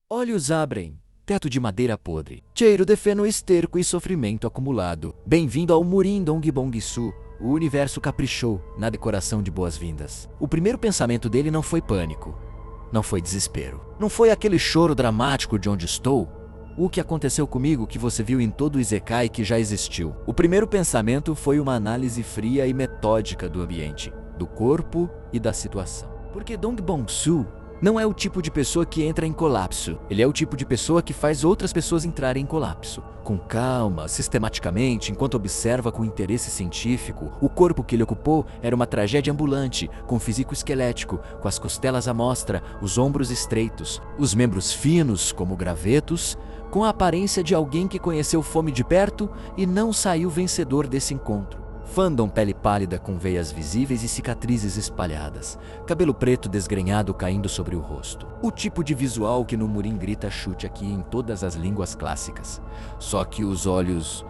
Olhos abrem, teto de madeira podre, cheiro de feno esterco e sofrimento acumulado. Bem-vindo ao Murim Dongbong-su. O universo caprichou na decoração de boas-vindas. O primeiro pensamento dele não foi pânico, não foi desespero, não foi aquele choro dramático de onde estou. O que aconteceu comigo que você viu em todo o Isekai que já existiu. O primeiro pensamento foi uma análise fria e metódica do ambiente, do corpo e da situação. Porque Dongbong-su não é o tipo de pessoa que entra em colapso. Ele é o tipo de pessoa que faz outras pessoas entrarem em colapso. Com calma, sistematicamente, enquanto observa com interesse científico, o corpo que ele ocupou era uma tragédia ambulante, com físico esquelético, com as costelas à mostra, os ombros estreitos, os membros finos como gravetos, com a aparência de alguém que conheceu fome de perto e não saiu vencedor desse encontro. Fandom pele pálida com veias visíveis e cicatrizes espalhadas, cabelo preto desgrenhado caindo sobre o rosto. O tipo de visual que no Murim grita chute aqui em todas as línguas clássicas. Só que os olhos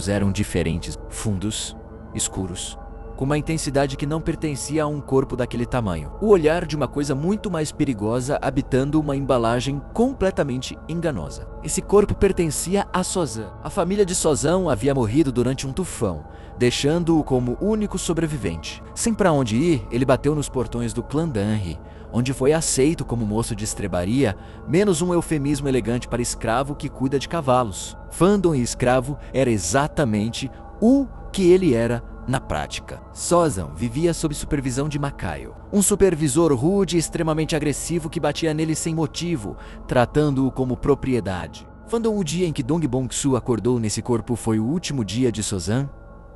eram diferentes, fundos, escuros, com uma intensidade que não pertencia a um corpo daquele tamanho. O olhar de uma coisa muito mais perigosa habitando uma embalagem completamente enganosa. Esse corpo pertencia a Sozan. A família de Sozan havia morrido durante um tufão, deixando-o como único sobrevivente. Sem pra onde ir, ele bateu nos portões do clã Danri, onde foi aceito como moço de estrebaria, menos um eufemismo elegante para escravo que cuida de cavalos. Fandom e escravo era exatamente o que ele era na prática. Sozan vivia sob supervisão de Makaio, um supervisor rude e extremamente agressivo que batia nele sem motivo, tratando-o como propriedade. Fandom, o dia em que Dongbong-su acordou nesse corpo foi o último dia de Sozan.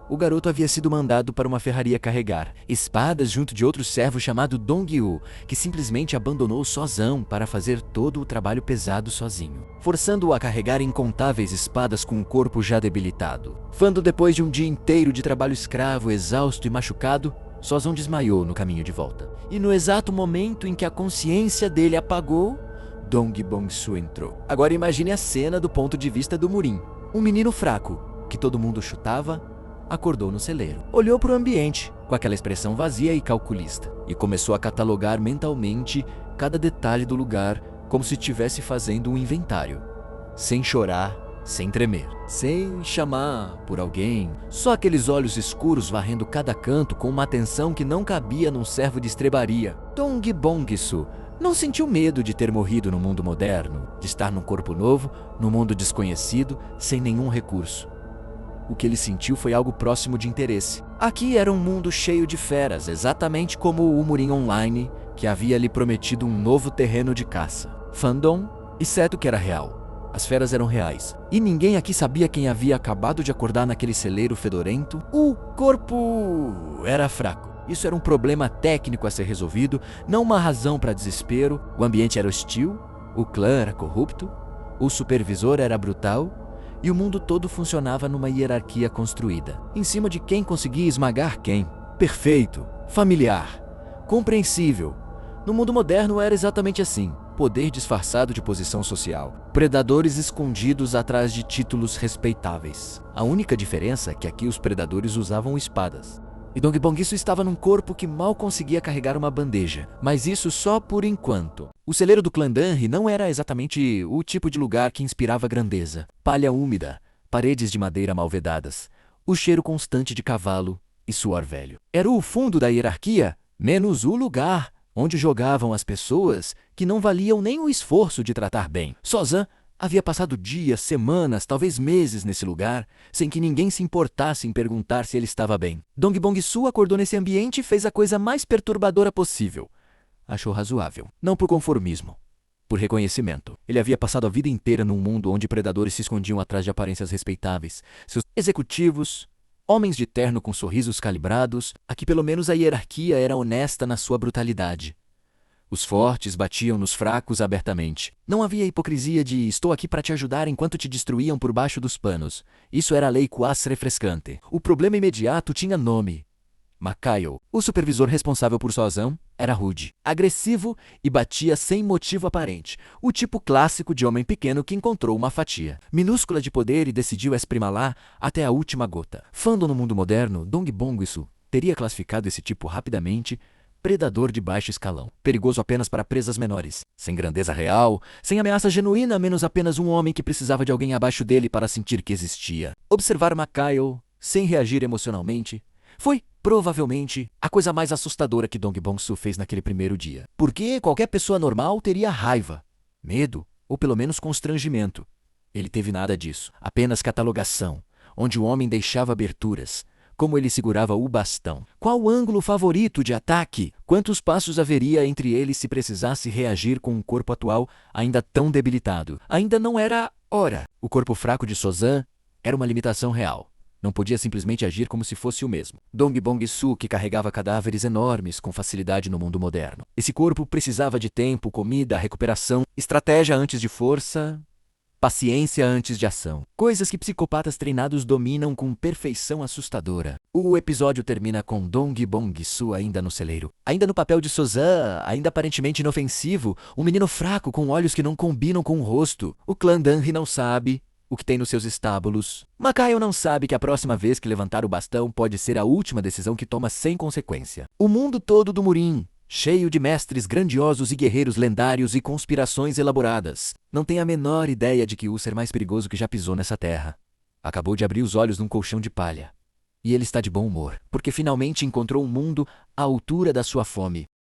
O garoto havia sido mandado para uma ferraria carregar espadas junto de outro servo chamado Dongyu, que simplesmente abandonou Sozan para fazer todo o trabalho pesado sozinho, forçando-o a carregar incontáveis espadas com o corpo já debilitado. Fandom, depois de um dia inteiro de trabalho escravo, exausto e machucado, Sozan desmaiou no caminho de volta. E no exato momento em que a consciência dele apagou, Dongbong-su entrou. Agora imagine a cena do ponto de vista do Murim. Um menino fraco, que todo mundo chutava, acordou no celeiro. Olhou para o ambiente, com aquela expressão vazia e calculista, e começou a catalogar mentalmente cada detalhe do lugar, como se estivesse fazendo um inventário. Sem chorar, sem tremer, sem chamar por alguém. Só aqueles olhos escuros varrendo cada canto com uma atenção que não cabia num servo de estrebaria. Dongbong-su não sentiu medo de ter morrido no mundo moderno, de estar num corpo novo, num mundo desconhecido, sem nenhum recurso. O que ele sentiu foi algo próximo de interesse. Aqui era um mundo cheio de feras, exatamente como o Murim Online, que havia lhe prometido um novo terreno de caça. Fandom, exceto que era real. As feras eram reais. E ninguém aqui sabia quem havia acabado de acordar naquele celeiro fedorento. O corpo era fraco. Isso era um problema técnico a ser resolvido, não uma razão para desespero. O ambiente era hostil, o clã era corrupto, o supervisor era brutal, e o mundo todo funcionava numa hierarquia construída, em cima de quem conseguia esmagar quem. Perfeito, familiar, compreensível. No mundo moderno era exatamente assim. Poder disfarçado de posição social. Predadores escondidos atrás de títulos respeitáveis. A única diferença é que aqui os predadores usavam espadas. E Dongbong-su estava num corpo que mal conseguia carregar uma bandeja, mas isso só por enquanto. O celeiro do clã Danri não era exatamente o tipo de lugar que inspirava grandeza. Palha úmida, paredes de madeira mal vedadas, o cheiro constante de cavalo e suor velho. Era o fundo da hierarquia, menos o lugar onde jogavam as pessoas que não valiam nem o esforço de tratar bem. Sozan havia passado dias, semanas, talvez meses nesse lugar, sem que ninguém se importasse em perguntar se ele estava bem. Dongbong-su acordou nesse ambiente e fez a coisa mais perturbadora possível. Achou razoável. Não por conformismo, por reconhecimento. Ele havia passado a vida inteira num mundo onde predadores se escondiam atrás de aparências respeitáveis. Seus executivos, homens de terno com sorrisos calibrados, aqui pelo menos a hierarquia era honesta na sua brutalidade. Os fortes batiam nos fracos abertamente. Não havia hipocrisia de estou aqui para te ajudar enquanto te destruíam por baixo dos panos. Isso era a lei quase refrescante. O problema imediato tinha nome. Makaio, o supervisor responsável por Sozan, era rude, agressivo e batia sem motivo aparente. O tipo clássico de homem pequeno que encontrou uma fatia minúscula de poder e decidiu espremê-la até a última gota. Fandom no mundo moderno, Dongbong-su teria classificado esse tipo rapidamente predador de baixo escalão, perigoso apenas para presas menores, sem grandeza real, sem ameaça genuína, menos apenas um homem que precisava de alguém abaixo dele para sentir que existia. Observar Mikhail, sem reagir emocionalmente, foi, provavelmente, a coisa mais assustadora que Dong Bong-su fez naquele primeiro dia. Porque qualquer pessoa normal teria raiva, medo ou pelo menos constrangimento. Ele teve nada disso, apenas catalogação, onde o homem deixava aberturas, como ele segurava o bastão. Qual o ângulo favorito de ataque? Quantos passos haveria entre eles se precisasse reagir com um corpo atual ainda tão debilitado? Ainda não era hora. O corpo fraco de Sozan era uma limitação real. Não podia simplesmente agir como se fosse o mesmo. Dong Bong-su, que carregava cadáveres enormes com facilidade no mundo moderno. Esse corpo precisava de tempo, comida, recuperação, estratégia antes de força, paciência antes de ação. Coisas que psicopatas treinados dominam com perfeição assustadora. O episódio termina com Dong Bong-su ainda no celeiro. Ainda no papel de Sozan, ainda aparentemente inofensivo, um menino fraco com olhos que não combinam com o rosto. O clã Danri não sabe o que tem nos seus estábulos. Mikhail não sabe que a próxima vez que levantar o bastão pode ser a última decisão que toma sem consequência. O mundo todo do Murin, cheio de mestres grandiosos e guerreiros lendários e conspirações elaboradas, não tem a menor ideia de que o ser mais perigoso que já pisou nessa terra acabou de abrir os olhos num colchão de palha. E ele está de bom humor, porque finalmente encontrou um mundo à altura da sua fome.